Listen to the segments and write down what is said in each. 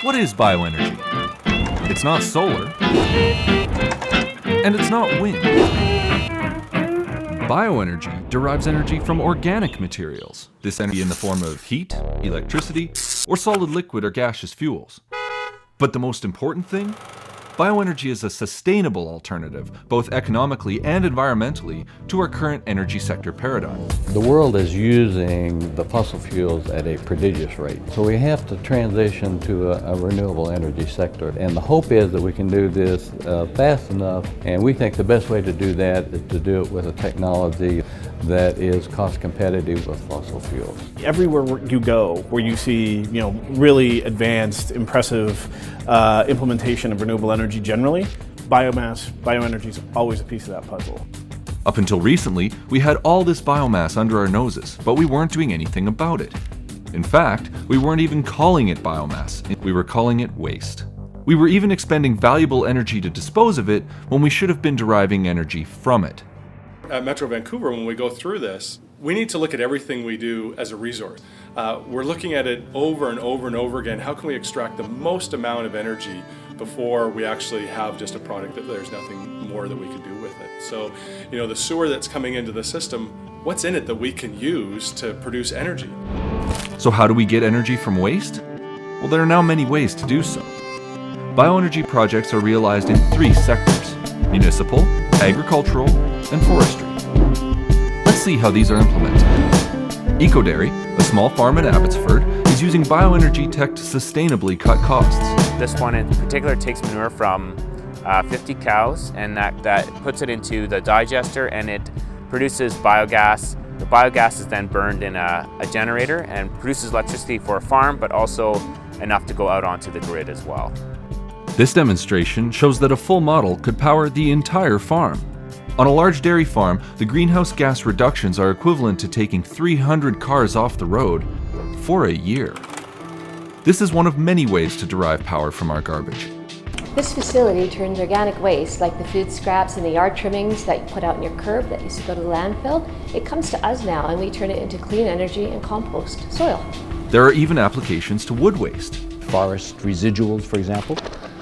What is bioenergy? It's not solar, and it's not wind. Bioenergy derives energy from organic materials. This energy in the form of heat, electricity, or solid liquid or gaseous fuels. But the most important thing? Bioenergy is a sustainable alternative, both economically and environmentally, to our current energy sector paradigm. The world is using the fossil fuels at a prodigious rate. So we have to transition to a renewable energy sector. And the hope is that we can do this fast enough. And we think the best way to do that is to do it with a technology that is cost competitive with fossil fuels. Everywhere you go where you see really advanced, impressive implementation of renewable energy generally, bioenergy is always a piece of that puzzle. Up until recently, we had all this biomass under our noses, but we weren't doing anything about it. In fact, we weren't even calling it biomass, we were calling it waste. We were even expending valuable energy to dispose of it when we should have been deriving energy from it. At Metro Vancouver, when we go through this, we need to look at everything we do as a resource. We're looking at it over and over and over again. How can we extract the most amount of energy before we actually have just a product that there's nothing more that we can do with it? So, the sewer that's coming into the system, what's in it that we can use to produce energy? So how do we get energy from waste? Well, there are now many ways to do so. Bioenergy projects are realized in 3 sectors: municipal, agricultural, and forestry. Let's see how these are implemented. EcoDairy, a small farm in Abbotsford, is using bioenergy tech to sustainably cut costs. This one in particular takes manure from 50 cows, and that puts it into the digester, and it produces biogas. The biogas is then burned in a generator and produces electricity for a farm, but also enough to go out onto the grid as well. This demonstration shows that a full model could power the entire farm. On a large dairy farm, the greenhouse gas reductions are equivalent to taking 300 cars off the road for a year. This is one of many ways to derive power from our garbage. This facility turns organic waste, like the food scraps and the yard trimmings that you put out in your curb that used to go to the landfill. It comes to us now, and we turn it into clean energy and compost soil. There are even applications to wood waste. Forest residuals, for example,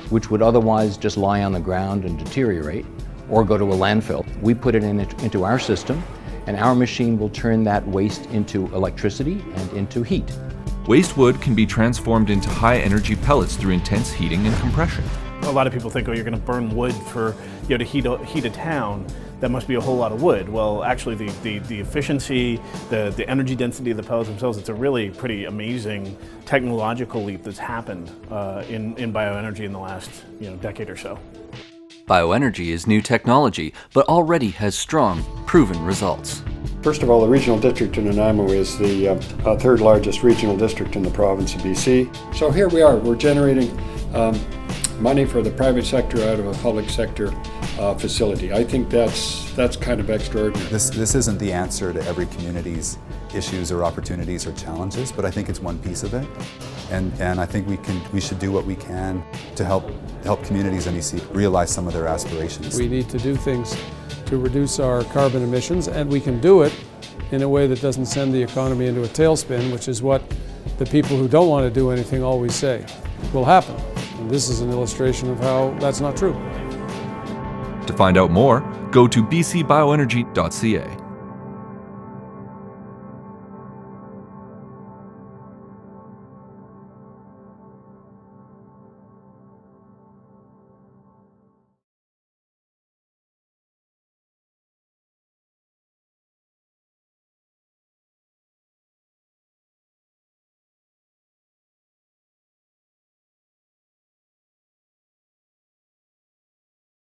which would otherwise just lie on the ground and deteriorate or go to a landfill. We put it into our system, and our machine will turn that waste into electricity and into heat. Waste wood can be transformed into high-energy pellets through intense heating and compression. A lot of people think, you're going to burn wood for to heat a town. That must be a whole lot of wood. Well, actually, the efficiency, the energy density of the pellets themselves, it's a really pretty amazing technological leap that's happened in bioenergy in the last decade or so. Bioenergy is new technology, but already has strong, proven results. First of all, the regional district in Nanaimo is the third largest regional district in the province of BC. So here we are, we're generating money for the private sector out of a public sector facility. I think that's kind of extraordinary. This isn't the answer to every community's issues or opportunities or challenges, but I think it's one piece of it. And I think we should do what we can to help communities in BC realize some of their aspirations. We need to do things to reduce our carbon emissions, and we can do it in a way that doesn't send the economy into a tailspin, which is what the people who don't want to do anything always say will happen. And this is an illustration of how that's not true. To find out more, go to bcbioenergy.ca.